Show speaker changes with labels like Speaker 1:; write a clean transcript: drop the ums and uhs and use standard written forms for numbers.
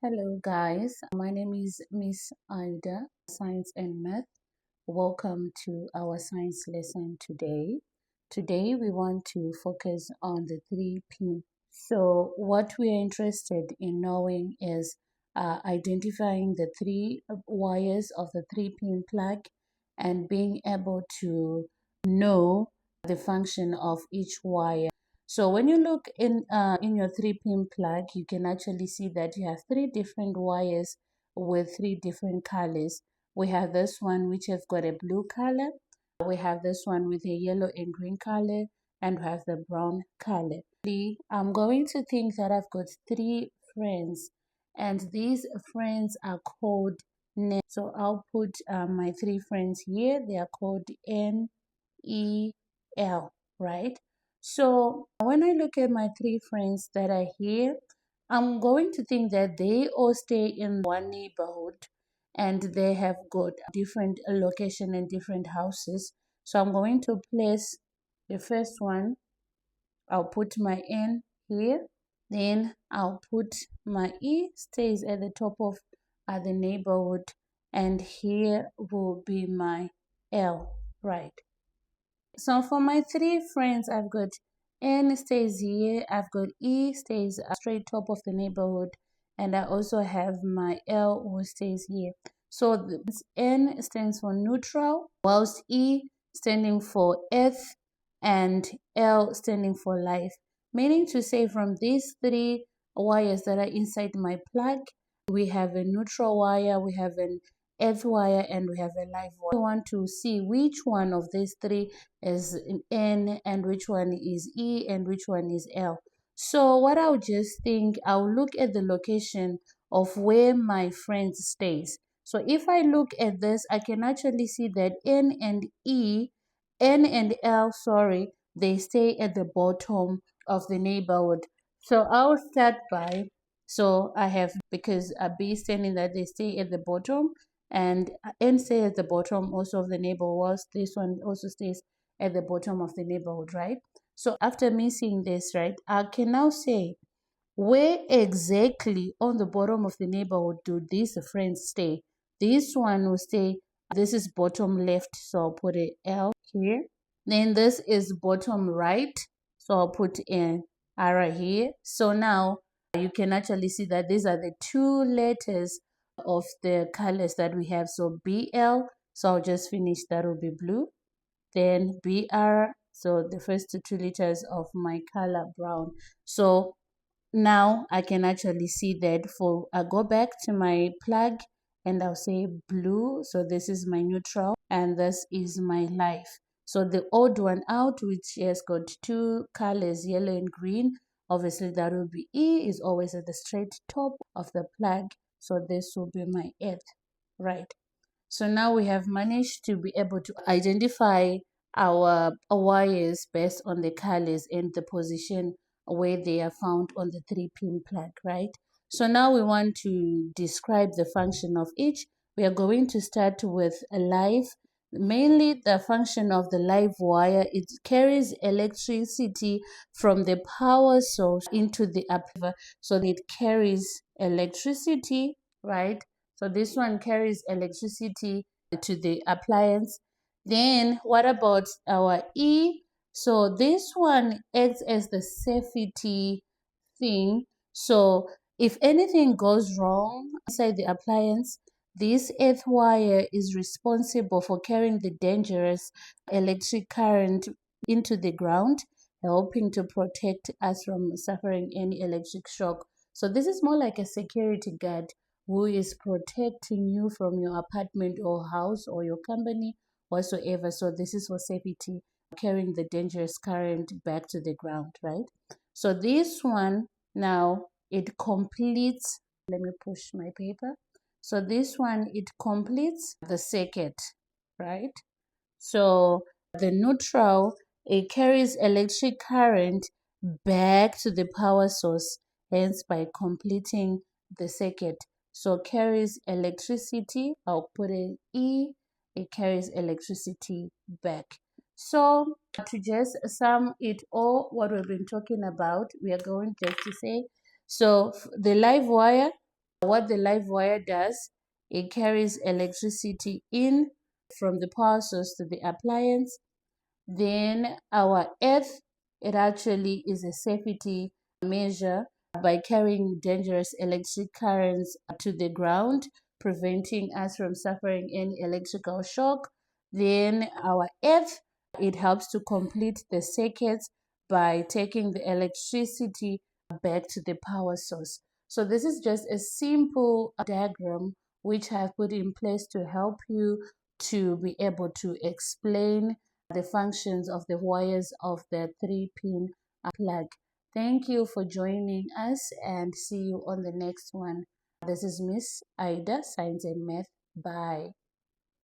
Speaker 1: Hello, guys. My name is Miss Ida, Science and Math. Welcome to our science lesson today. Today, we want to focus on the three P. So, what we are interested in knowing is identifying the three wires of the three-pin plug and being able to know the function of each wire. So when you look in your three-pin plug, you can actually see that you have three different wires with three different colors. We have this one which has got a blue color. We have this one with a yellow and green color, and we have the brown color. I'm going to think that I've got three friends, and these friends are called names. So I'll put my three friends here. They are called N, E, L, right? So when I look at my three friends that are here, I'm going to think that they all stay in one neighborhood and they have got different location and different houses. So I'm going to place the first one. I'll put my N here. Then I'll put my E stays at the top of the neighborhood, and here will be my L, right? So for my three friends, I've got N stays here, I've got E stays straight top of the neighborhood, and I also have my L who stays here. So this N stands for neutral, whilst E standing for earth and L standing for life. Meaning to say from these three wires that are inside my plug, we have a neutral wire, we have an earth wire, and we have a live wire. We want to see which one of these three is N and which one is E and which one is L. So what I'll just think, I'll look at the location of where my friend stays. So if I look at this, I can actually see that N and L, sorry, they stay at the bottom of the neighborhood. So I'll start by, so I have, because B standing that they stay at the bottom, and N stay at the bottom also of the neighborhood, whilst this one also stays at the bottom of the neighborhood, right? So after me seeing this, right, I can now say where exactly on the bottom of the neighborhood do these friends stay. This one will stay, this is bottom left, so I'll put a L here. Then this is bottom right, so I'll put an R here. So now you can actually see that these are the two letters of the colors that we have. So BL, so I'll just finish, that will be blue. Then BR, so the first two letters of my color brown. So now I can actually see that. For I go back to my plug and I'll say blue, so this is my neutral and this is my life. So the odd one out, which has got two colors, yellow and green, obviously that will be E, is always at the straight top of the plug, so this will be my earth, right? So now we have managed to be able to identify our wires based on the colors and the position where they are found on the three-pin plug, right? So now we want to describe the function of each. We are going to start with a live. Mainly the function of the live wire, it carries electricity from the power source into the appliance. So it carries electricity, right? So this one carries electricity to the appliance. Then what about our E? So this one acts as the safety thing. So if anything goes wrong inside the appliance, this earth wire is responsible for carrying the dangerous electric current into the ground, helping to protect us from suffering any electric shock. So this is more like a security guard who is protecting you from your apartment or house or your company whatsoever. So this is for safety, carrying the dangerous current back to the ground, right? So this one now it completes, let me push my paper. So this one it completes the circuit, right? So the neutral, it carries electric current back to the power source, hence by completing the circuit. So carries electricity, I'll put an E, it carries electricity back. So to just sum it all, what we've been talking about, we are going just to say, so the live wire, What the live wire does, it carries electricity in from the power source to the appliance. Then our earth, it actually is a safety measure by carrying dangerous electric currents to the ground, preventing us from suffering any electrical shock. Then our earth, it helps to complete the circuits by taking the electricity back to the power source. So this is just a simple diagram which I have put in place to help you to be able to explain the functions of the wires of the 3-pin plug. Thank you for joining us and see you on the next one. This is Miss Ida, Science and Math. Bye.